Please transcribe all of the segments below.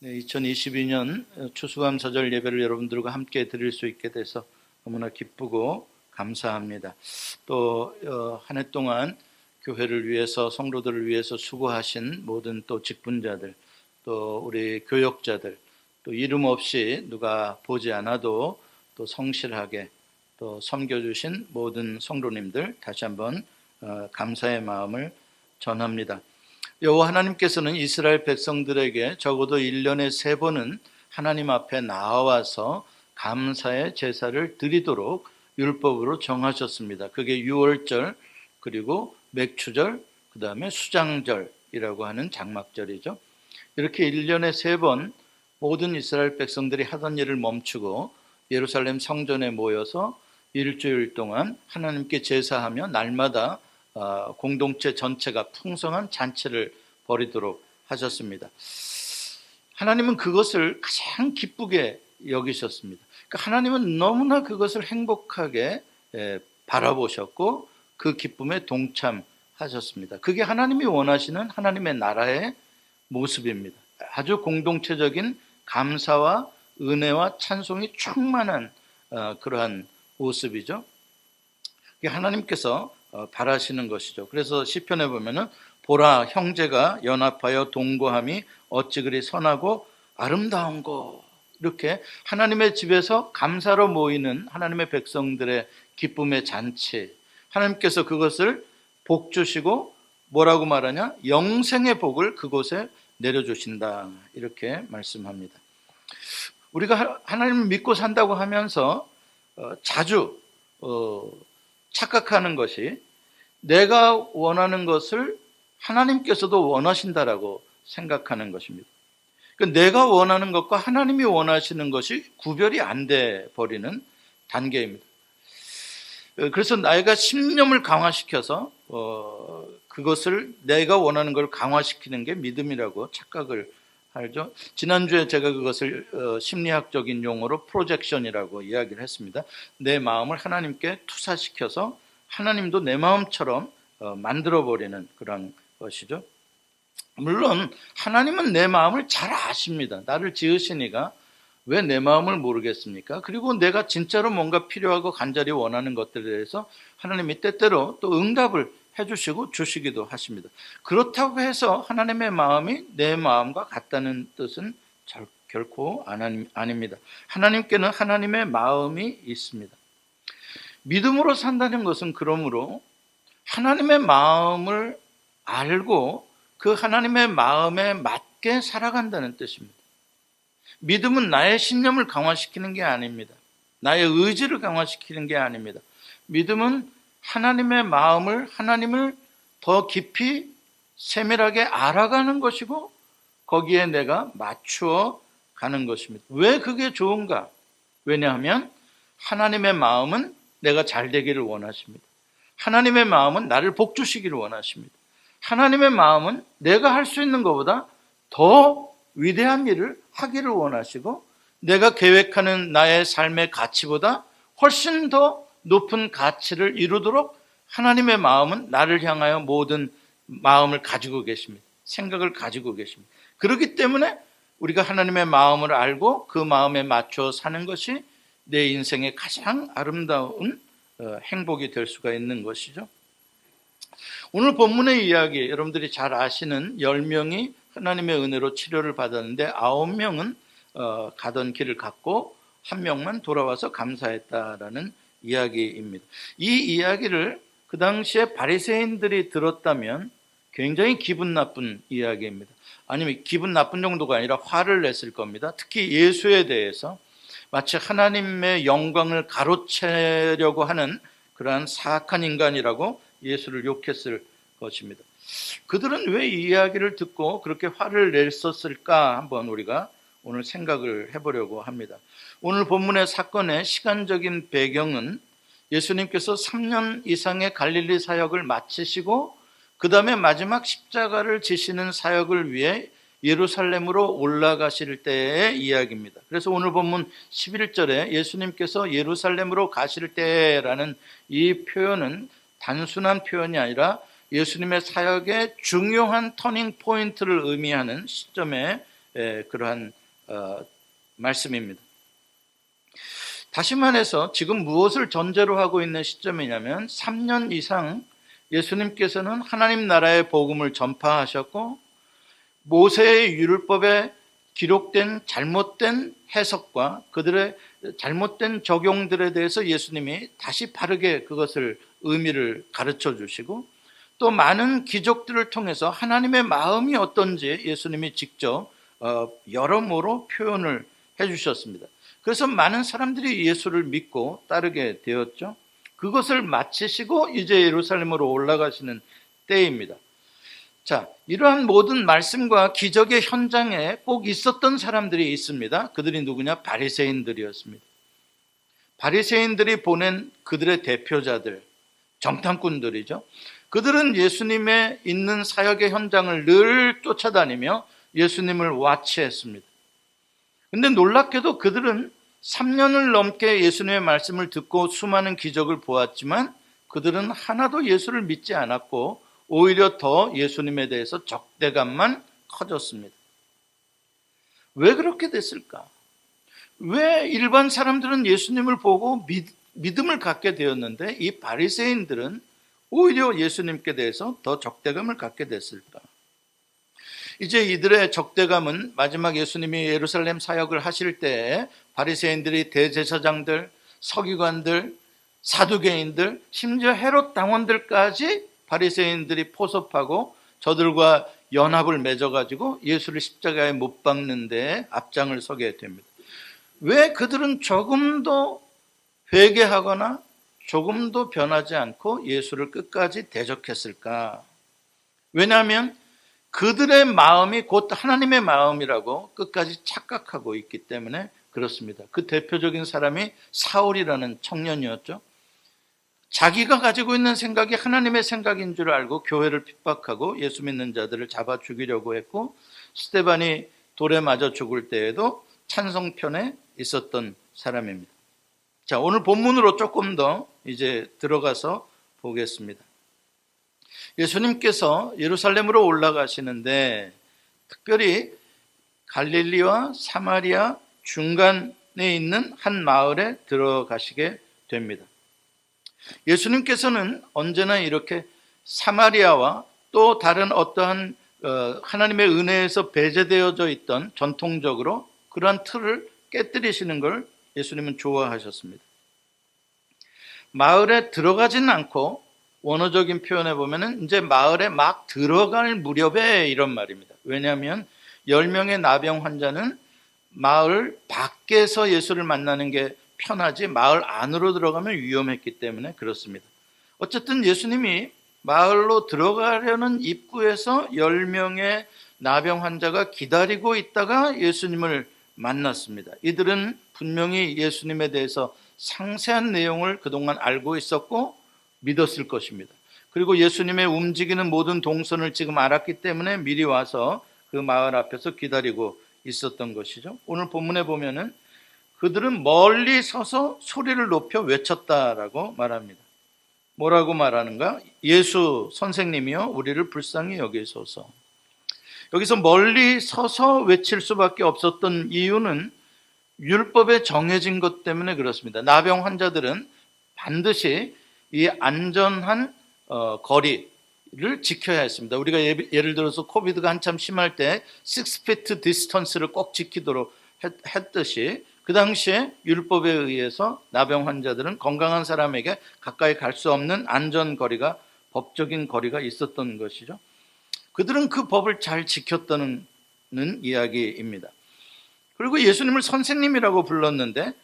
네, 2022년 추수감사절 예배를 여러분들과 함께 드릴 수 있게 돼서 너무나 기쁘고 감사합니다. 또 한 해 동안 교회를 위해서, 성도들을 위해서 수고하신 모든 또 직분자들, 또 우리 교역자들, 또 이름 없이 누가 보지 않아도 또 성실하게 또 섬겨주신 모든 성도님들 다시 한번 감사의 마음을 전합니다. 여호와 하나님께서는 이스라엘 백성들에게 적어도 1년에 3번은 하나님 앞에 나와서 감사의 제사를 드리도록 율법으로 정하셨습니다. 그게 유월절, 그리고 맥추절, 그 다음에 수장절이라고 하는 장막절이죠. 이렇게 1년에 3번 모든 이스라엘 백성들이 하던 일을 멈추고 예루살렘 성전에 모여서 일주일 동안 하나님께 제사하며 날마다 공동체 전체가 풍성한 잔치를 벌이도록 하셨습니다. 하나님은 그것을 가장 기쁘게 여기셨습니다. 그러니까 하나님은 너무나 그것을 행복하게 바라보셨고 그 기쁨에 동참하셨습니다. 그게 하나님이 원하시는 하나님의 나라의 모습입니다. 아주 공동체적인 감사와 은혜와 찬송이 충만한 그러한 모습이죠. 그게 하나님께서 바라시는 것이죠. 그래서 시편에 보면은 보라, 형제가 연합하여 동거함이 어찌 그리 선하고 아름다운고, 이렇게 하나님의 집에서 감사로 모이는 하나님의 백성들의 기쁨의 잔치, 하나님께서 그것을 복 주시고 뭐라고 말하냐? 영생의 복을 그곳에 내려주신다, 이렇게 말씀합니다. 우리가 하나님을 믿고 산다고 하면서 자주 착각하는 것이 내가 원하는 것을 하나님께서도 원하신다라고 생각하는 것입니다. 그러니까 내가 원하는 것과 하나님이 원하시는 것이 구별이 안 돼 버리는 단계입니다. 그래서 내가 신념을 강화시켜서 그것을 내가 원하는 걸 강화시키는 게 믿음이라고 착각을 하죠. 지난주에 제가 그것을 심리학적인 용어로 프로젝션이라고 이야기를 했습니다. 내 마음을 하나님께 투사시켜서 하나님도 내 마음처럼 만들어버리는 그런 것이죠. 물론 하나님은 내 마음을 잘 아십니다. 나를 지으시니까 왜 내 마음을 모르겠습니까? 그리고 내가 진짜로 뭔가 필요하고 간절히 원하는 것들에 대해서 하나님이 때때로 또 응답을 해주시고 주시기도 하십니다. 그렇다고 해서 하나님의 마음이 내 마음과 같다는 뜻은 결코 아닙니다. 하나님께는 하나님의 마음이 있습니다. 믿음으로 산다는 것은 그러므로 하나님의 마음을 알고 그 하나님의 마음에 맞게 살아간다는 뜻입니다. 믿음은 나의 신념을 강화시키는 게 아닙니다. 나의 의지를 강화시키는 게 아닙니다. 믿음은 하나님의 마음을, 하나님을 더 깊이 세밀하게 알아가는 것이고 거기에 내가 맞추어 가는 것입니다. 왜 그게 좋은가? 왜냐하면 하나님의 마음은 내가 잘 되기를 원하십니다. 하나님의 마음은 나를 복 주시기를 원하십니다. 하나님의 마음은 내가 할 수 있는 것보다 더 위대한 일을 하기를 원하시고 내가 계획하는 나의 삶의 가치보다 훨씬 더 높은 가치를 이루도록 하나님의 마음은 나를 향하여 모든 마음을 가지고 계십니다. 생각을 가지고 계십니다. 그렇기 때문에 우리가 하나님의 마음을 알고 그 마음에 맞춰 사는 것이 내 인생의 가장 아름다운 행복이 될 수가 있는 것이죠. 오늘 본문의 이야기, 여러분들이 잘 아시는 10명이 하나님의 은혜로 치료를 받았는데 9명은 가던 길을 갔고 1명만 돌아와서 감사했다라는 이야기입니다. 이 이야기를 그 당시에 바리새인들이 들었다면 굉장히 기분 나쁜 이야기입니다. 아니면 기분 나쁜 정도가 아니라 화를 냈을 겁니다. 특히 예수에 대해서 마치 하나님의 영광을 가로채려고 하는 그러한 사악한 인간이라고 예수를 욕했을 것입니다. 그들은 왜 이 이야기를 듣고 그렇게 화를 냈었을까 한번 우리가 오늘 생각을 해보려고 합니다. 오늘 본문의 사건의 시간적인 배경은 예수님께서 3년 이상의 갈릴리 사역을 마치시고 그 다음에 마지막 십자가를 지시는 사역을 위해 예루살렘으로 올라가실 때의 이야기입니다. 그래서 오늘 본문 11절에 예수님께서 예루살렘으로 가실 때라는 이 표현은 단순한 표현이 아니라 예수님의 사역의 중요한 터닝 포인트를 의미하는 시점에 그러한 말씀입니다. 다시 말해서 지금 무엇을 전제로 하고 있는 시점이냐면 3년 이상 예수님께서는 하나님 나라의 복음을 전파하셨고 모세의 율법에 기록된 잘못된 해석과 그들의 잘못된 적용들에 대해서 예수님이 다시 바르게 그것을 의미를 가르쳐 주시고 또 많은 기적들을 통해서 하나님의 마음이 어떤지 예수님이 직접 여러모로 표현을 해 주셨습니다. 그래서 많은 사람들이 예수를 믿고 따르게 되었죠. 그것을 마치시고 이제 예루살렘으로 올라가시는 때입니다. 자, 이러한 모든 말씀과 기적의 현장에 꼭 있었던 사람들이 있습니다. 그들이 누구냐? 바리새인들이었습니다. 바리새인들이 보낸 그들의 대표자들, 정탐꾼들이죠. 그들은 예수님의 있는 사역의 현장을 늘 쫓아다니며 예수님을 와치했습니다. 근데 놀랍게도 그들은 3년을 넘게 예수님의 말씀을 듣고 수많은 기적을 보았지만 그들은 하나도 예수를 믿지 않았고 오히려 더 예수님에 대해서 적대감만 커졌습니다. 왜 그렇게 됐을까? 왜 일반 사람들은 예수님을 보고 믿음을 갖게 되었는데 이 바리새인들은 오히려 예수님께 대해서 더 적대감을 갖게 됐을까? 이제 이들의 적대감은 마지막 예수님이 예루살렘 사역을 하실 때 바리새인들이 대제사장들, 서기관들, 사두개인들, 심지어 헤롯 당원들까지 바리새인들이 포섭하고 저들과 연합을 맺어가지고 예수를 십자가에 못 박는 데 앞장을 서게 됩니다. 왜 그들은 조금도 회개하거나 조금도 변하지 않고 예수를 끝까지 대적했을까? 왜냐하면 그들의 마음이 곧 하나님의 마음이라고 끝까지 착각하고 있기 때문에 그렇습니다. 그 대표적인 사람이 사울이라는 청년이었죠. 자기가 가지고 있는 생각이 하나님의 생각인 줄 알고 교회를 핍박하고 예수 믿는 자들을 잡아 죽이려고 했고 스데반이 돌에 맞아 죽을 때에도 찬송편에 있었던 사람입니다. 자, 오늘 본문으로 조금 더 이제 들어가서 보겠습니다. 예수님께서 예루살렘으로 올라가시는데 특별히 갈릴리와 사마리아 중간에 있는 한 마을에 들어가시게 됩니다. 예수님께서는 언제나 이렇게 사마리아와 또 다른 어떠한 하나님의 은혜에서 배제되어져 있던 전통적으로 그러한 틀을 깨뜨리시는 걸 예수님은 좋아하셨습니다. 마을에 들어가지는 않고 원어적인 표현에 보면은 이제 마을에 막 들어갈 무렵에 이런 말입니다. 왜냐하면 10명의 나병 환자는 마을 밖에서 예수를 만나는 게 편하지 마을 안으로 들어가면 위험했기 때문에 그렇습니다. 어쨌든 예수님이 마을로 들어가려는 입구에서 10명의 나병 환자가 기다리고 있다가 예수님을 만났습니다. 이들은 분명히 예수님에 대해서 상세한 내용을 그동안 알고 있었고 믿었을 것입니다. 그리고 예수님의 움직이는 모든 동선을 지금 알았기 때문에 미리 와서 그 마을 앞에서 기다리고 있었던 것이죠. 오늘 본문에 보면은 그들은 멀리 서서 소리를 높여 외쳤다라고 말합니다. 뭐라고 말하는가? 예수 선생님이여 우리를 불쌍히 여기소서. 여기서 멀리 서서 외칠 수밖에 없었던 이유는 율법에 정해진 것 때문에 그렇습니다. 나병 환자들은 반드시 이 안전한 거리를 지켜야 했습니다. 우리가 예를 들어서 코비드가 한참 심할 때 6feet distance를 꼭 지키도록 했듯이 그 당시에 율법에 의해서 나병 환자들은 건강한 사람에게 가까이 갈 수 없는 안전거리가 법적인 거리가 있었던 것이죠. 그들은 그 법을 잘 지켰다는 이야기입니다. 그리고 예수님을 선생님이라고 불렀는데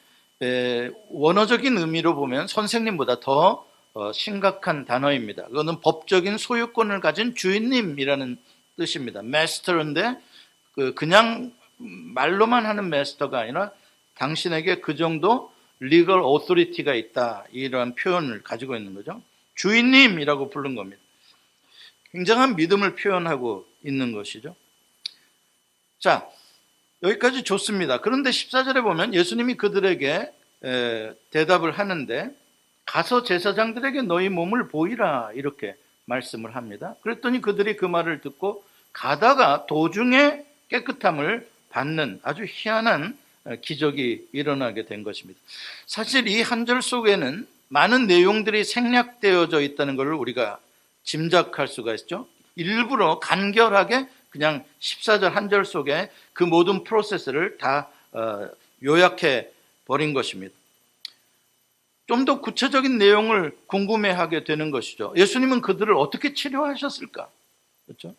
원어적인 의미로 보면 선생님보다 더 심각한 단어입니다. 그거는 법적인 소유권을 가진 주인님이라는 뜻입니다. 마스터인데 그냥 말로만 하는 마스터가 아니라 당신에게 그 정도 legal authority가 있다, 이러한 표현을 가지고 있는 거죠. 주인님이라고 부른 겁니다. 굉장한 믿음을 표현하고 있는 것이죠. 자, 여기까지 좋습니다. 그런데 14절에 보면 예수님이 그들에게 대답을 하는데 가서 제사장들에게 너희 몸을 보이라 이렇게 말씀을 합니다. 그랬더니 그들이 그 말을 듣고 가다가 도중에 깨끗함을 받는 아주 희한한 기적이 일어나게 된 것입니다. 사실 이 한 절 속에는 많은 내용들이 생략되어져 있다는 것을 우리가 짐작할 수가 있죠. 일부러 간결하게 그냥 14절 한 절 속에 그 모든 프로세스를 다 요약해 버린 것입니다. 좀 더 구체적인 내용을 궁금해하게 되는 것이죠. 예수님은 그들을 어떻게 치료하셨을까? 그렇죠?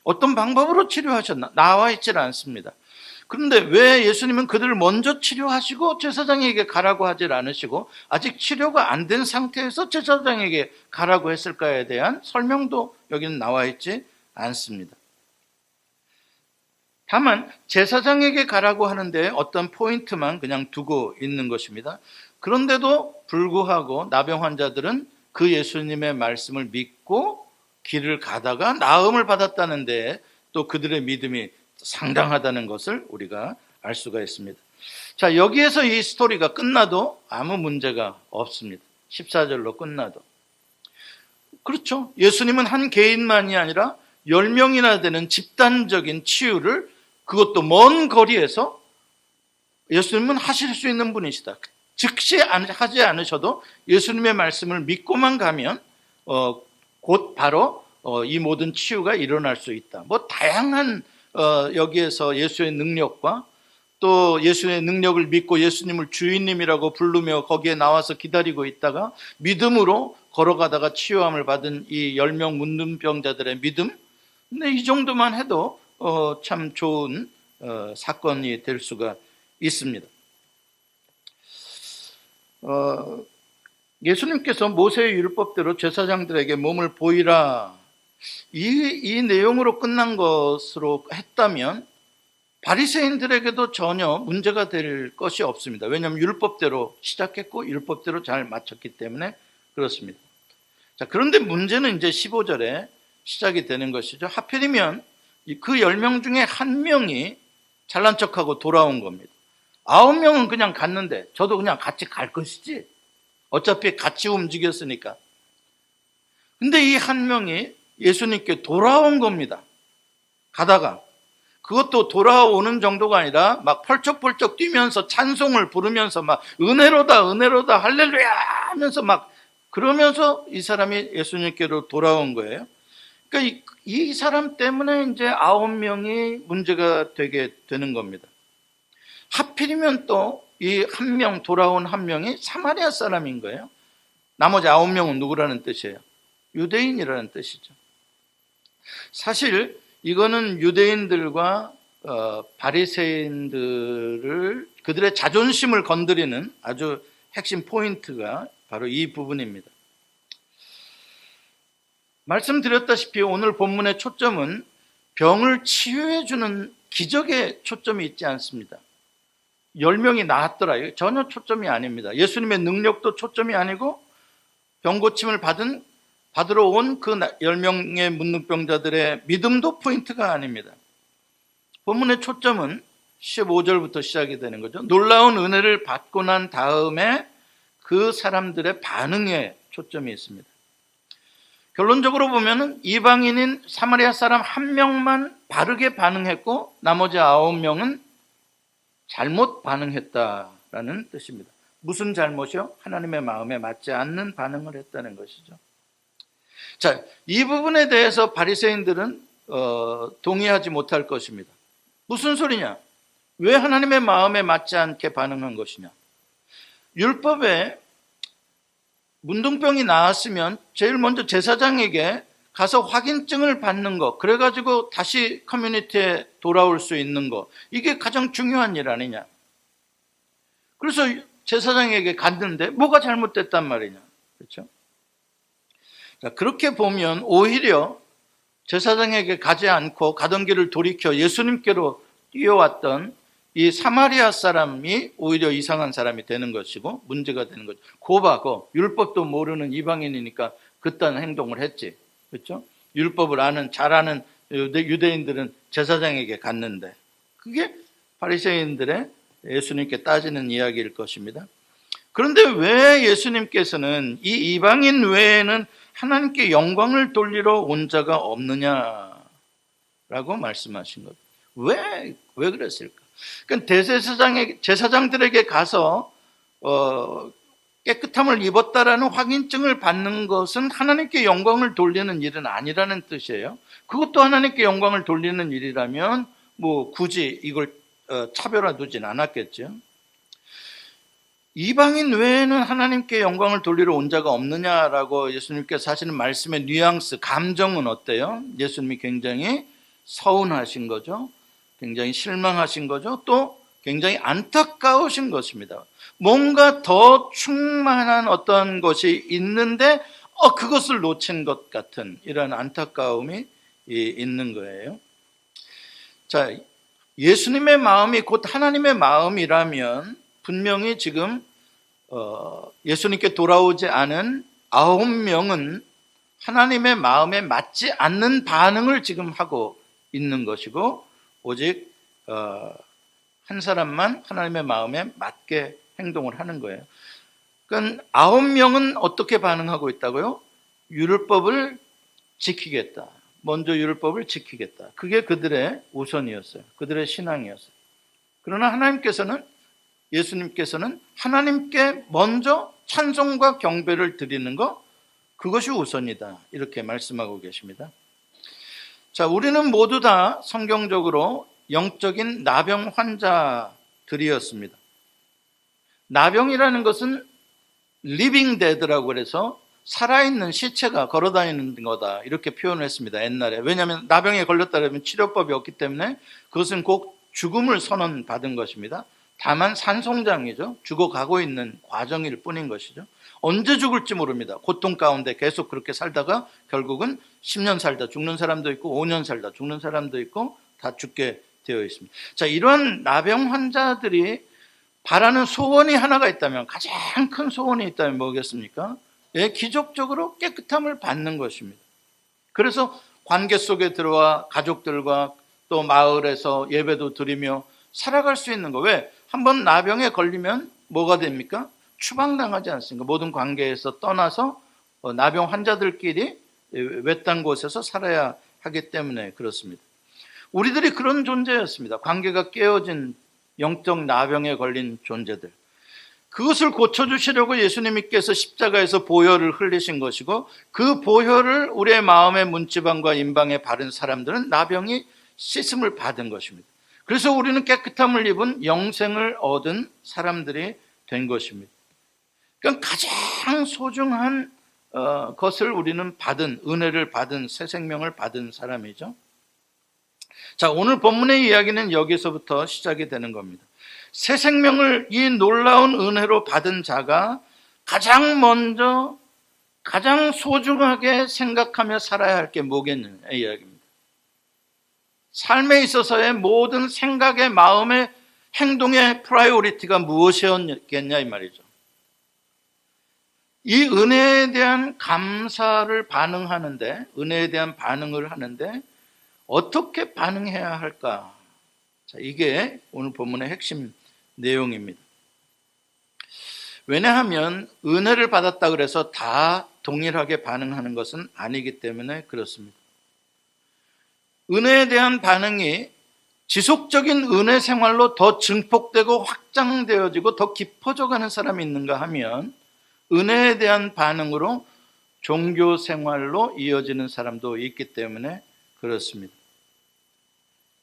어떤 방법으로 치료하셨나? 나와 있질 않습니다. 그런데 왜 예수님은 그들을 먼저 치료하시고 제사장에게 가라고 하질 않으시고 아직 치료가 안 된 상태에서 제사장에게 가라고 했을까에 대한 설명도 여기는 나와 있지 않습니다. 다만 제사장에게 가라고 하는데 어떤 포인트만 그냥 두고 있는 것입니다. 그런데도 불구하고 나병 환자들은 그 예수님의 말씀을 믿고 길을 가다가 나음을 받았다는데 또 그들의 믿음이 상당하다는 것을 우리가 알 수가 있습니다. 자, 여기에서 이 스토리가 끝나도 아무 문제가 없습니다. 14절로 끝나도. 그렇죠. 예수님은 한 개인만이 아니라 10명이나 되는 집단적인 치유를 그것도 먼 거리에서 예수님은 하실 수 있는 분이시다. 즉시 하지 않으셔도 예수님의 말씀을 믿고만 가면 곧 바로 이 모든 치유가 일어날 수 있다. 뭐 다양한 여기에서 예수의 능력과 또 예수의 능력을 믿고 예수님을 주인님이라고 부르며 거기에 나와서 기다리고 있다가 믿음으로 걸어가다가 치유함을 받은 이 10명 문둥병자들의 믿음, 근데 이 정도만 해도 참 좋은 사건이 될 수가 있습니다. 예수님께서 모세의 율법대로 제사장들에게 몸을 보이라, 이 내용으로 끝난 것으로 했다면 바리새인들에게도 전혀 문제가 될 것이 없습니다. 왜냐하면 율법대로 시작했고 율법대로 잘 마쳤기 때문에 그렇습니다. 자, 그런데 문제는 이제 15절에 시작이 되는 것이죠. 하필이면 그 10명 중에 한 명이 잘난 척하고 돌아온 겁니다. 9명은 그냥 갔는데 저도 그냥 같이 갈 것이지, 어차피 같이 움직였으니까. 근데 이 한 명이 예수님께 돌아온 겁니다. 가다가 그것도 돌아오는 정도가 아니라 막 펄쩍펄쩍 뛰면서 찬송을 부르면서 막 은혜로다 은혜로다 할렐루야 하면서 막 그러면서 이 사람이 예수님께로 돌아온 거예요. 그러니까 이 사람 때문에 이제 9명이 문제가 되게 되는 겁니다. 하필이면 또 이 한 명, 돌아온 한 명이 사마리아 사람인 거예요. 나머지 9명은 누구라는 뜻이에요? 유대인이라는 뜻이죠. 사실 이거는 유대인들과 바리새인들을, 그들의 자존심을 건드리는 아주 핵심 포인트가 바로 이 부분입니다. 말씀드렸다시피 오늘 본문의 초점은 병을 치유해 주는 기적에 초점이 있지 않습니다. 10명이 나았더라, 전혀 초점이 아닙니다. 예수님의 능력도 초점이 아니고 병 고침을 받으러 온 그 10명의 문둥병자들의 믿음도 포인트가 아닙니다. 본문의 초점은 15절부터 시작이 되는 거죠. 놀라운 은혜를 받고 난 다음에 그 사람들의 반응에 초점이 있습니다. 결론적으로 보면은 이방인인 사마리아 사람 한 명만 바르게 반응했고 나머지 9명은 잘못 반응했다라는 뜻입니다. 무슨 잘못이요? 하나님의 마음에 맞지 않는 반응을 했다는 것이죠. 자, 이 부분에 대해서 바리새인들은 동의하지 못할 것입니다. 무슨 소리냐? 왜 하나님의 마음에 맞지 않게 반응한 것이냐? 율법에 문둥병이 나았으면 제일 먼저 제사장에게 가서 확인증을 받는 것, 그래가지고 다시 커뮤니티에 돌아올 수 있는 것, 이게 가장 중요한 일 아니냐? 그래서 제사장에게 갔는데 뭐가 잘못됐단 말이냐? 그렇죠? 자, 그렇게 보면 오히려 제사장에게 가지 않고 가던 길을 돌이켜 예수님께로 뛰어왔던 이 사마리아 사람이 오히려 이상한 사람이 되는 것이고 문제가 되는 거죠. 고바고 율법도 모르는 이방인이니까 그딴 행동을 했지. 그렇죠? 율법을 잘 아는 유대인들은 제사장에게 갔는데, 그게 바리새인들의 예수님께 따지는 이야기일 것입니다. 그런데 왜 예수님께서는 이 이방인 외에는 하나님께 영광을 돌리러 온 자가 없느냐라고 말씀하신 것. 왜 그랬을까? 그러니까 제사장들에게 가서 깨끗함을 입었다라는 확인증을 받는 것은 하나님께 영광을 돌리는 일은 아니라는 뜻이에요. 그것도 하나님께 영광을 돌리는 일이라면 뭐 굳이 이걸 차별화 두진 않았겠죠. 이방인 외에는 하나님께 영광을 돌리러 온 자가 없느냐라고 예수님께서 하시는 말씀의 뉘앙스, 감정은 어때요? 예수님이 굉장히 서운하신 거죠. 굉장히 실망하신 거죠. 또 굉장히 안타까우신 것입니다. 뭔가 더 충만한 어떤 것이 있는데 그것을 놓친 것 같은 이런 안타까움이 있는 거예요. 자, 예수님의 마음이 곧 하나님의 마음이라면 분명히 지금 예수님께 돌아오지 않은 9명은 하나님의 마음에 맞지 않는 반응을 지금 하고 있는 것이고, 오직 한 사람만 하나님의 마음에 맞게 행동을 하는 거예요. 그러니까 9명은 어떻게 반응하고 있다고요? 율법을 지키겠다. 먼저 율법을 지키겠다. 그게 그들의 우선이었어요. 그들의 신앙이었어요. 그러나 예수님께서는 하나님께 먼저 찬송과 경배를 드리는 것, 그것이 우선이다. 이렇게 말씀하고 계십니다. 자, 우리는 모두 다 성경적으로 영적인 나병 환자들이었습니다. 나병이라는 것은 living dead라고 그래서 살아있는 시체가 걸어다니는 거다, 이렇게 표현을 했습니다, 옛날에. 왜냐하면 나병에 걸렸다면 치료법이 없기 때문에 그것은 꼭 죽음을 선언받은 것입니다. 다만 산송장이죠. 죽어가고 있는 과정일 뿐인 것이죠. 언제 죽을지 모릅니다. 고통 가운데 계속 그렇게 살다가 결국은 10년 살다 죽는 사람도 있고 5년 살다 죽는 사람도 있고 다 죽게 되어 있습니다. 자, 이런 나병 환자들이 바라는 소원이 하나가 있다면, 가장 큰 소원이 있다면 뭐겠습니까? 기적적으로 깨끗함을 받는 것입니다. 그래서 관계 속에 들어와 가족들과 또 마을에서 예배도 드리며 살아갈 수 있는 거. 왜? 한번 나병에 걸리면 뭐가 됩니까? 추방당하지 않습니까? 모든 관계에서 떠나서 나병 환자들끼리 외딴 곳에서 살아야 하기 때문에 그렇습니다. 우리들이 그런 존재였습니다. 관계가 깨어진 영적 나병에 걸린 존재들. 그것을 고쳐주시려고 예수님께서 십자가에서 보혈을 흘리신 것이고, 그 보혈을 우리의 마음의 문지방과 임방에 바른 사람들은 나병이 씻음을 받은 것입니다. 그래서 우리는 깨끗함을 입은 영생을 얻은 사람들이 된 것입니다. 그러니까 가장 소중한 것을 우리는 은혜를 받은, 새 생명을 받은 사람이죠. 자, 오늘 본문의 이야기는 여기서부터 시작이 되는 겁니다. 새 생명을, 이 놀라운 은혜로 받은 자가 가장 먼저, 가장 소중하게 생각하며 살아야 할 게 뭐겠느냐, 이 이야기입니다. 삶에 있어서의 모든 생각의, 마음의, 행동의 프라이오리티가 무엇이었겠냐 이 말이죠. 이 은혜에 대한 감사를 반응하는데, 은혜에 대한 반응을 하는데 어떻게 반응해야 할까? 자, 이게 오늘 본문의 핵심 내용입니다. 왜냐하면 은혜를 받았다 그래서 다 동일하게 반응하는 것은 아니기 때문에 그렇습니다. 은혜에 대한 반응이 지속적인 은혜 생활로 더 증폭되고 확장되어지고 더 깊어져 가는 사람이 있는가 하면, 은혜에 대한 반응으로 종교 생활로 이어지는 사람도 있기 때문에 그렇습니다.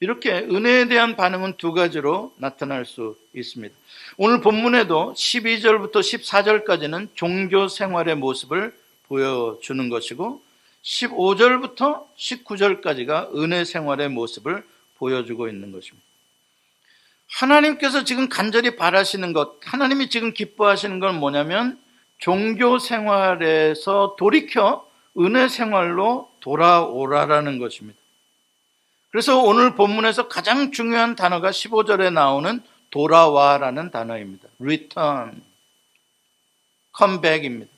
이렇게 은혜에 대한 반응은 두 가지로 나타날 수 있습니다. 오늘 본문에도 12절부터 14절까지는 종교 생활의 모습을 보여주는 것이고, 15절부터 19절까지가 은혜 생활의 모습을 보여주고 있는 것입니다. 하나님께서 지금 간절히 바라시는 것, 하나님이 지금 기뻐하시는 건 뭐냐면, 종교 생활에서 돌이켜 은혜 생활로 돌아오라라는 것입니다. 그래서 오늘 본문에서 가장 중요한 단어가 15절에 나오는 돌아와라는 단어입니다. return, come back입니다.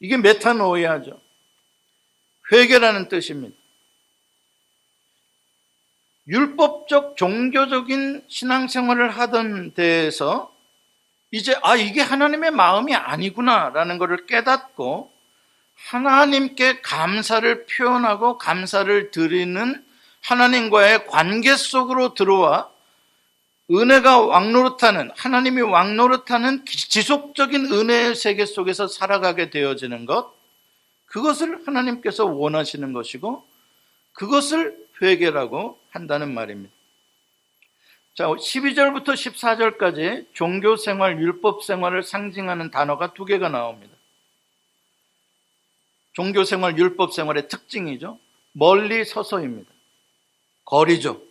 이게 메타노이아죠. 회개라는 뜻입니다. 율법적 종교적인 신앙생활을 하던 데에서 이제 이게 하나님의 마음이 아니구나라는 것을 깨닫고 하나님께 감사를 표현하고 감사를 드리는 하나님과의 관계 속으로 들어와 은혜가 왕노릇하는, 하나님이 왕노릇하는 지속적인 은혜의 세계 속에서 살아가게 되어지는 것, 그것을 하나님께서 원하시는 것이고 그것을 회개라고 한다는 말입니다. 자, 12절부터 14절까지 종교생활, 율법생활을 상징하는 단어가 두 개가 나옵니다. 종교생활, 율법생활의 특징이죠. 멀리 서서입니다. 거리죠.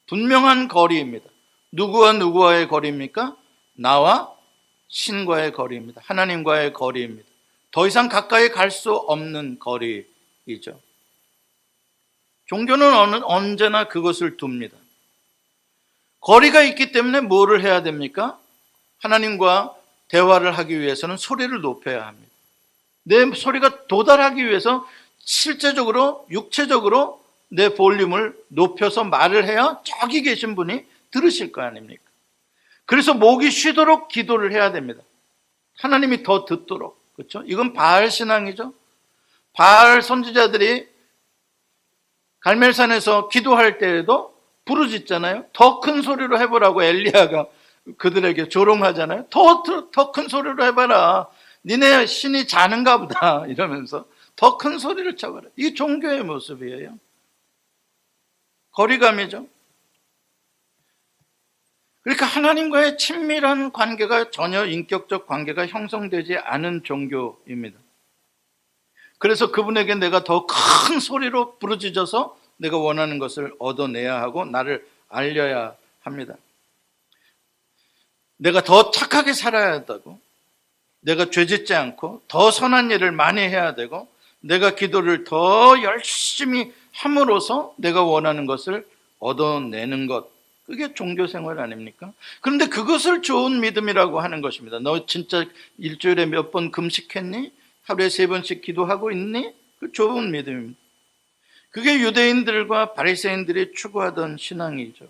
분명한 거리입니다. 누구와 누구와의 거리입니까? 나와 신과의 거리입니다. 하나님과의 거리입니다. 더 이상 가까이 갈 수 없는 거리이죠. 종교는 언제나 그것을 둡니다. 거리가 있기 때문에 뭐를 해야 됩니까? 하나님과 대화를 하기 위해서는 소리를 높여야 합니다. 내 소리가 도달하기 위해서 실제적으로, 육체적으로 내 볼륨을 높여서 말을 해야 저기 계신 분이 들으실 거 아닙니까? 그래서 목이 쉬도록 기도를 해야 됩니다. 하나님이 더 듣도록. 그렇죠? 이건 바알 신앙이죠. 바알 선지자들이 갈멜산에서 기도할 때에도 부르짖잖아요. 더 큰 소리로 해보라고 엘리야가 그들에게 조롱하잖아요. 더 큰 소리로 해봐라. 니네 신이 자는가 보다. 이러면서 더 큰 소리를 쳐봐라. 이게 종교의 모습이에요. 거리감이죠. 그러니까 하나님과의 친밀한 관계가, 전혀 인격적 관계가 형성되지 않은 종교입니다. 그래서 그분에게 내가 더 큰 소리로 부르짖어서 내가 원하는 것을 얻어내야 하고 나를 알려야 합니다. 내가 더 착하게 살아야 한다고, 내가 죄짓지 않고 더 선한 일을 많이 해야 되고, 내가 기도를 더 열심히 함으로써 내가 원하는 것을 얻어내는 것, 그게 종교생활 아닙니까? 그런데 그것을 좋은 믿음이라고 하는 것입니다. 너 진짜 일주일에 몇 번 금식했니? 하루에 3번씩 기도하고 있니? 그 좋은 믿음입니다. 그게 유대인들과 바리새인들이 추구하던 신앙이죠.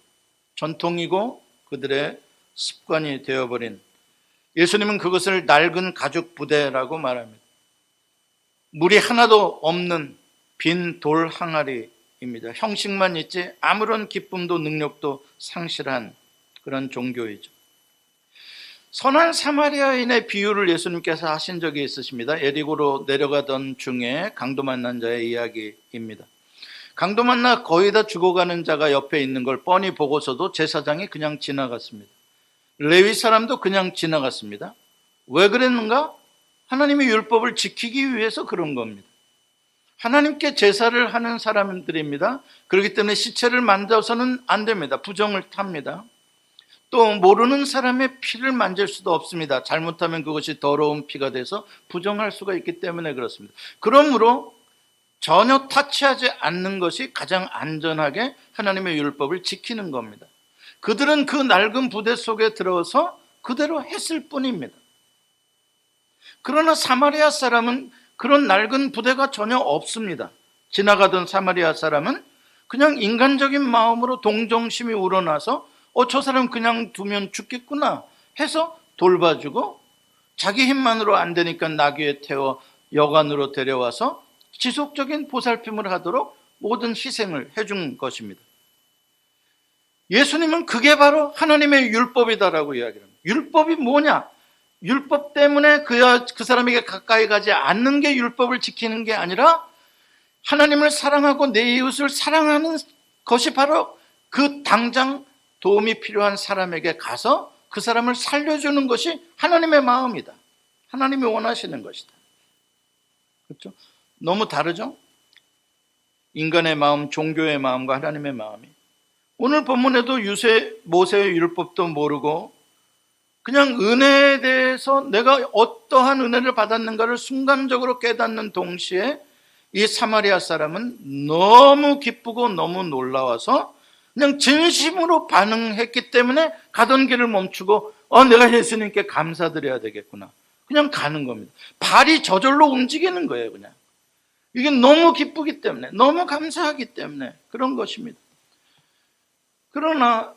전통이고 그들의 습관이 되어버린, 예수님은 그것을 낡은 가죽 부대라고 말합니다. 물이 하나도 없는 빈 돌 항아리입니다. 형식만 있지 아무런 기쁨도 능력도 상실한 그런 종교이죠. 선한 사마리아인의 비유를 예수님께서 하신 적이 있으십니다. 예리고로 내려가던 중에 강도 만난 자의 이야기입니다. 강도 만나 거의 다 죽어가는 자가 옆에 있는 걸 뻔히 보고서도 제사장이 그냥 지나갔습니다. 레위 사람도 그냥 지나갔습니다. 왜 그랬는가? 하나님의 율법을 지키기 위해서 그런 겁니다. 하나님께 제사를 하는 사람들입니다. 그렇기 때문에 시체를 만져서는 안 됩니다. 부정을 탑니다. 또 모르는 사람의 피를 만질 수도 없습니다. 잘못하면 그것이 더러운 피가 돼서 부정할 수가 있기 때문에 그렇습니다. 그러므로 전혀 타치하지 않는 것이 가장 안전하게 하나님의 율법을 지키는 겁니다. 그들은 그 낡은 부대 속에 들어서 그대로 했을 뿐입니다. 그러나 사마리아 사람은 그런 낡은 부대가 전혀 없습니다. 지나가던 사마리아 사람은 그냥 인간적인 마음으로 동정심이 우러나서 저 사람 그냥 두면 죽겠구나 해서 돌봐주고, 자기 힘만으로 안 되니까 나귀에 태워 여관으로 데려와서 지속적인 보살핌을 하도록 모든 희생을 해준 것입니다. 예수님은 그게 바로 하나님의 율법이다라고 이야기합니다. 율법이 뭐냐? 율법 때문에 그 사람에게 가까이 가지 않는 게 율법을 지키는 게 아니라 하나님을 사랑하고 내 이웃을 사랑하는 것이 바로 그 당장 도움이 필요한 사람에게 가서 그 사람을 살려주는 것이 하나님의 마음이다. 하나님이 원하시는 것이다. 그렇죠? 너무 다르죠? 인간의 마음, 종교의 마음과 하나님의 마음이. 오늘 본문에도 모세의 율법도 모르고 그냥 은혜에 대해서 내가 어떠한 은혜를 받았는가를 순간적으로 깨닫는 동시에 이 사마리아 사람은 너무 기쁘고 너무 놀라워서 그냥 진심으로 반응했기 때문에 가던 길을 멈추고 내가 예수님께 감사드려야 되겠구나. 그냥 가는 겁니다. 발이 저절로 움직이는 거예요. 그냥. 이게 너무 기쁘기 때문에, 너무 감사하기 때문에 그런 것입니다. 그러나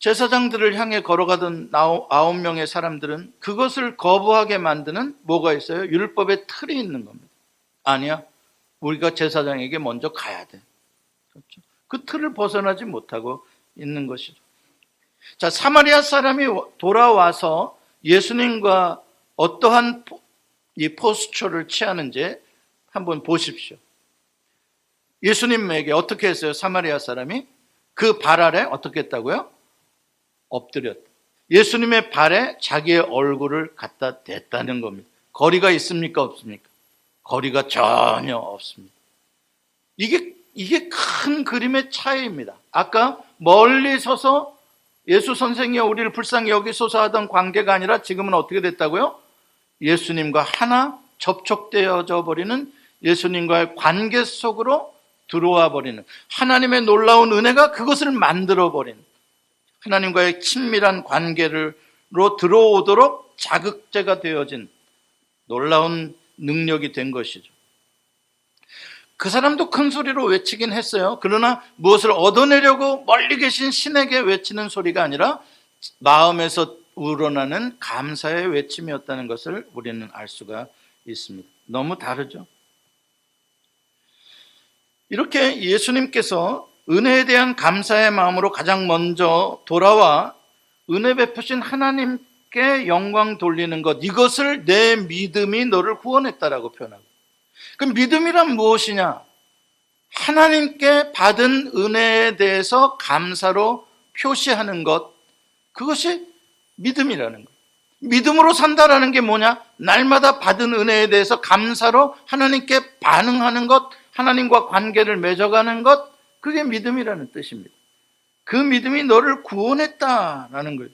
제사장들을 향해 걸어가던 9명의 사람들은 그것을 거부하게 만드는 뭐가 있어요? 율법의 틀이 있는 겁니다. 아니야. 우리가 제사장에게 먼저 가야 돼. 그렇죠? 그 틀을 벗어나지 못하고 있는 것이죠. 자, 사마리아 사람이 돌아와서 예수님과 어떠한 이 포스처를 취하는지 한번 보십시오. 예수님에게 어떻게 했어요? 사마리아 사람이 그 발 아래 어떻게 했다고요? 엎드렸다. 예수님의 발에 자기의 얼굴을 갖다 댔다는 겁니다. 거리가 있습니까? 없습니까? 거리가 전혀 없습니다. 이게 큰 그림의 차이입니다. 아까 멀리 서서 예수 선생이 우리를 불쌍히 여기소서 하던 관계가 아니라 지금은 어떻게 됐다고요? 예수님과 하나 접촉되어져 버리는 예수님과의 관계 속으로 들어와 버리는 하나님의 놀라운 은혜가 그것을 만들어 버린 하나님과의 친밀한 관계로 들어오도록 자극제가 되어진 놀라운 능력이 된 것이죠. 그 사람도 큰 소리로 외치긴 했어요. 그러나 무엇을 얻어내려고 멀리 계신 신에게 외치는 소리가 아니라 마음에서 우러나는 감사의 외침이었다는 것을 우리는 알 수가 있습니다. 너무 다르죠. 이렇게 예수님께서 은혜에 대한 감사의 마음으로 가장 먼저 돌아와 은혜 베푸신 하나님께 영광 돌리는 것, 이것을 내 믿음이 너를 구원했다라고 표현하고, 그 믿음이란 무엇이냐? 하나님께 받은 은혜에 대해서 감사로 표시하는 것, 그것이 믿음이라는 거예요. 믿음으로 산다라는 게 뭐냐? 날마다 받은 은혜에 대해서 감사로 하나님께 반응하는 것, 하나님과 관계를 맺어가는 것, 그게 믿음이라는 뜻입니다. 그 믿음이 너를 구원했다라는 거예요.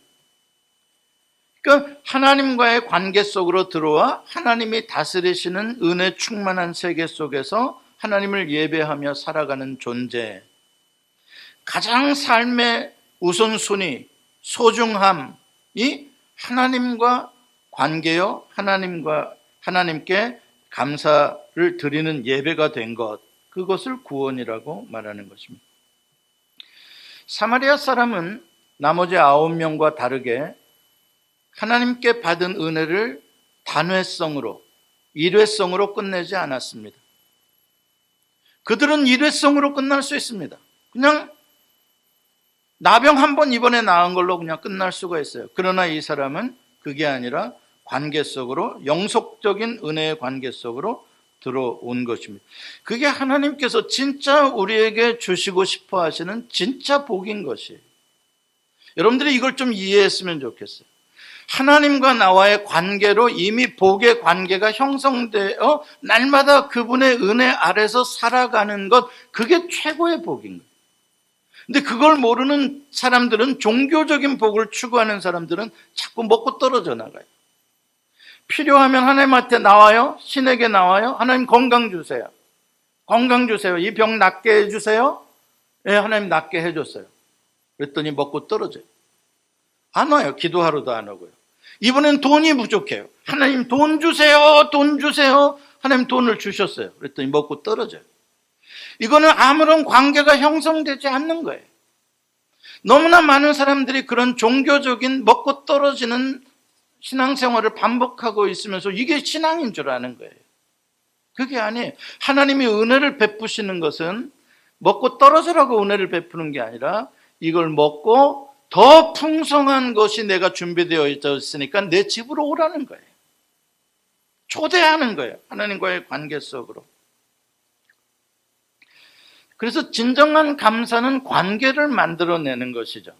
그러니까 하나님과의 관계 속으로 들어와 하나님이 다스리시는 은혜 충만한 세계 속에서 하나님을 예배하며 살아가는 존재, 가장 삶의 우선순위, 소중함이 하나님과 관계요, 하나님께 감사를 드리는 예배가 된 것, 그것을 구원이라고 말하는 것입니다. 사마리아 사람은 나머지 9명과 다르게 하나님께 받은 은혜를 단회성으로, 일회성으로 끝내지 않았습니다. 그들은 일회성으로 끝날 수 있습니다. 그냥 나병 한 번 이번에 나은 걸로 그냥 끝날 수가 있어요. 그러나 이 사람은 그게 아니라 관계 속으로, 영속적인 은혜의 관계 속으로 들어온 것입니다. 그게 하나님께서 진짜 우리에게 주시고 싶어 하시는 진짜 복인 것이에요. 여러분들이 이걸 좀 이해했으면 좋겠어요. 하나님과 나와의 관계로 이미 복의 관계가 형성되어 날마다 그분의 은혜 아래서 살아가는 것, 그게 최고의 복인 거예요. 근데 그걸 모르는 사람들은, 종교적인 복을 추구하는 사람들은 자꾸 먹고 떨어져 나가요. 필요하면 하나님한테 나와요. 신에게 나와요. 하나님 건강 주세요. 건강 주세요. 이 병 낫게 해주세요. 예, 하나님 낫게 해줬어요. 그랬더니 먹고 떨어져요. 안 와요. 기도하러도 안 오고요. 이번엔 돈이 부족해요. 하나님 돈 주세요. 돈 주세요. 하나님 돈을 주셨어요. 그랬더니 먹고 떨어져요. 이거는 아무런 관계가 형성되지 않는 거예요. 너무나 많은 사람들이 그런 종교적인 먹고 떨어지는 신앙생활을 반복하고 있으면서 이게 신앙인 줄 아는 거예요. 그게 아니에요. 하나님이 은혜를 베푸시는 것은 먹고 떨어지라고 은혜를 베푸는 게 아니라 이걸 먹고 더 풍성한 것이 내가 준비되어 있으니까 내 집으로 오라는 거예요. 초대하는 거예요. 하나님과의 관계 속으로. 그래서 진정한 감사는 관계를 만들어내는 것이죠.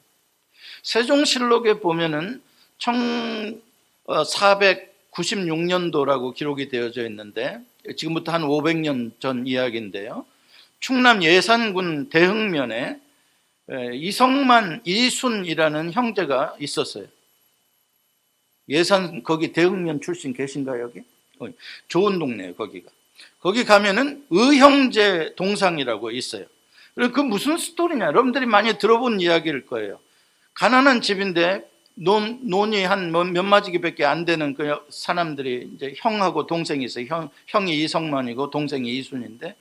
세종실록에 보면은 1496년도라고 기록이 되어져 있는데, 지금부터 한 500년 전 이야기인데요. 충남 예산군 대흥면에 이성만, 이순이라는 형제가 있었어요. 예산, 거기 대흥면 출신 계신가요, 여기? 좋은 동네예요, 거기가. 거기 가면은 의형제 동상이라고 있어요. 그리고 그 무슨 스토리냐? 여러분들이 많이 들어본 이야기일 거예요. 가난한 집인데 논이 한 몇 마지기밖에 안 되는 그 사람들이 이제 형하고 동생이 있어요. 형이 이성만이고 동생이 이순인데,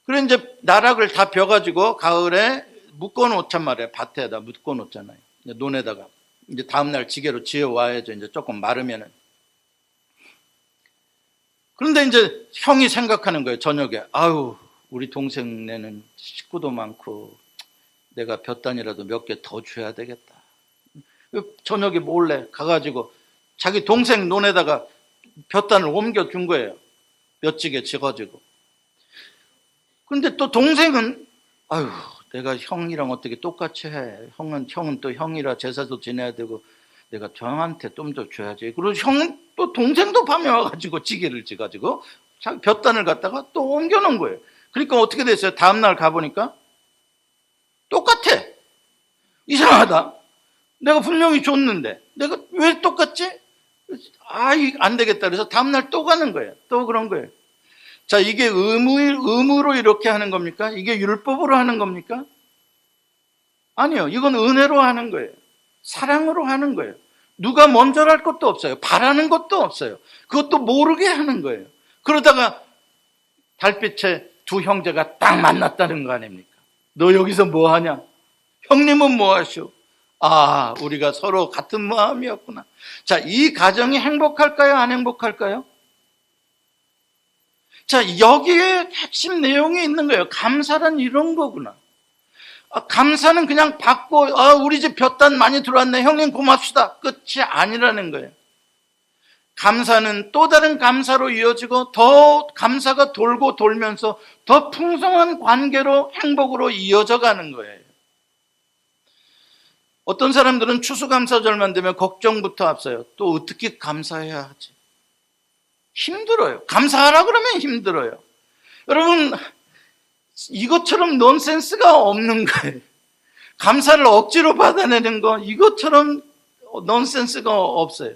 그래 이제 나락을 다 벼가지고 가을에 묶어놓단 말이에요. 밭에다 묶어놓잖아요. 논에다가 이제 다음날 지게로 지어 와야죠. 이제 조금 마르면은. 그런데 이제 형이 생각하는 거예요. 저녁에. 아유, 우리 동생네는 식구도 많고 내가 볕단이라도 몇 개 더 줘야 되겠다. 저녁에 몰래 가가지고 자기 동생 논에다가 볕단을 옮겨준 거예요. 몇지게 지어가지고. 근데 또 동생은 아유, 내가 형이랑 어떻게 똑같이 해. 형은 또 형이라 제사도 지내야 되고 내가 형한테 좀 더 줘야지. 그리고 형은 또 동생도 밤에 와가지고 지게를 지가지고 자기 볕단을 갖다가 또 옮겨놓은 거예요. 그러니까 어떻게 됐어요? 다음날 가보니까 똑같아. 이상하다. 내가 분명히 줬는데 내가 왜 똑같지? 안 되겠다. 그래서 다음날 또 가는 거예요. 또 그런 거예요. 자, 이게 의무로 이렇게 하는 겁니까? 이게 율법으로 하는 겁니까? 아니요. 이건 은혜로 하는 거예요. 사랑으로 하는 거예요. 누가 먼저랄 것도 없어요. 바라는 것도 없어요. 그것도 모르게 하는 거예요. 그러다가 달빛에 두 형제가 딱 만났다는 거 아닙니까? 너 여기서 뭐 하냐? 형님은 뭐 하시오? 아, 우리가 서로 같은 마음이었구나. 자, 이 가정이 행복할까요? 안 행복할까요? 자, 여기에 핵심 내용이 있는 거예요. 감사란 이런 거구나. 감사는 그냥 받고 우리 집 볕단 많이 들어왔네. 형님 고맙습니다. 끝이 아니라는 거예요. 감사는 또 다른 감사로 이어지고 더 감사가 돌고 돌면서 더 풍성한 관계로 행복으로 이어져 가는 거예요. 어떤 사람들은 추수감사절만 되면 걱정부터 앞서요. 또 어떻게 감사해야 하지? 힘들어요. 감사하라 그러면 힘들어요. 여러분, 이것처럼 넌센스가 없는 거예요. 감사를 억지로 받아내는 거 이것처럼 넌센스가 없어요.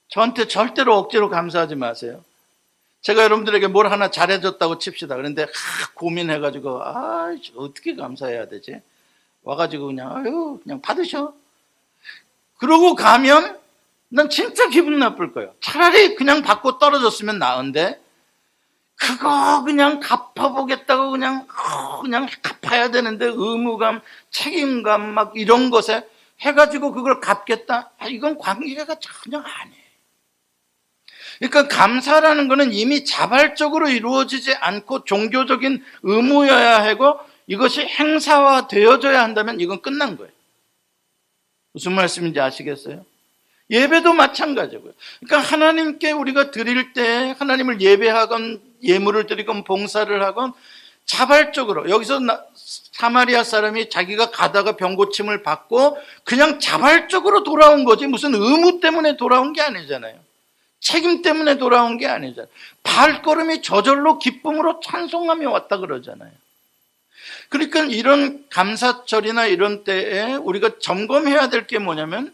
저한테 절대로 억지로 감사하지 마세요. 제가 여러분들에게 뭘 하나 잘해줬다고 칩시다. 그런데 고민해가지고 어떻게 감사해야 되지? 와가지고 그냥 받으셔. 그러고 가면 난 진짜 기분 나쁠 거예요. 차라리 그냥 받고 떨어졌으면 나은데 그거 그냥 갚아보겠다고 그냥 갚아야 되는데 의무감, 책임감 막 이런 것에 해가지고 그걸 갚겠다? 이건 관계가 전혀 아니에요. 그러니까 감사라는 것은 이미 자발적으로 이루어지지 않고 종교적인 의무여야 하고 이것이 행사화되어져야 한다면 이건 끝난 거예요. 무슨 말씀인지 아시겠어요? 예배도 마찬가지고요. 그러니까 하나님께 우리가 드릴 때 하나님을 예배하건 예물을 드리건 봉사를 하건 자발적으로 여기서 사마리아 사람이 자기가 가다가 병고침을 받고 그냥 자발적으로 돌아온 거지 무슨 의무 때문에 돌아온 게 아니잖아요. 책임 때문에 돌아온 게 아니잖아요. 발걸음이 저절로 기쁨으로 찬송하며 왔다 그러잖아요. 그러니까 이런 감사절이나 이런 때에 우리가 점검해야 될 게 뭐냐면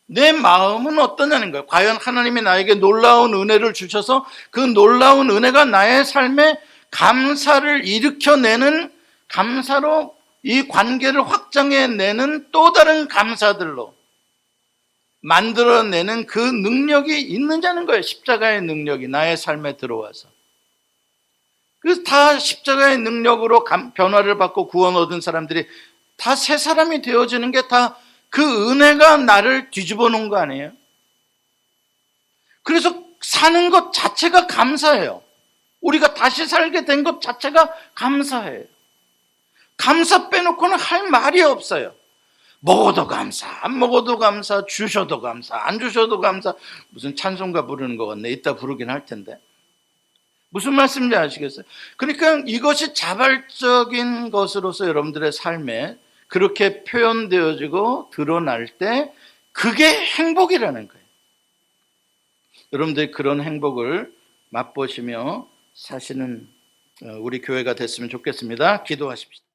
내 마음은 어떠냐는 거예요. 과연 하나님이 나에게 놀라운 은혜를 주셔서 그 놀라운 은혜가 나의 삶에 감사를 일으켜내는 감사로 이 관계를 확장해내는 또 다른 감사들로 만들어내는 그 능력이 있느냐는 거예요. 십자가의 능력이 나의 삶에 들어와서. 그래서 다 십자가의 능력으로 변화를 받고 구원 얻은 사람들이 다 새 사람이 되어지는 게 다 그 은혜가 나를 뒤집어 놓은 거 아니에요? 그래서 사는 것 자체가 감사해요. 우리가 다시 살게 된 것 자체가 감사해요. 감사 빼놓고는 할 말이 없어요. 먹어도 감사, 안 먹어도 감사, 주셔도 감사, 안 주셔도 감사. 무슨 찬송가 부르는 거 같네. 이따 부르긴 할 텐데. 무슨 말씀인지 아시겠어요? 그러니까 이것이 자발적인 것으로서 여러분들의 삶에 그렇게 표현되어지고 드러날 때 그게 행복이라는 거예요. 여러분들이 그런 행복을 맛보시며 사시는 우리 교회가 됐으면 좋겠습니다. 기도하십시다.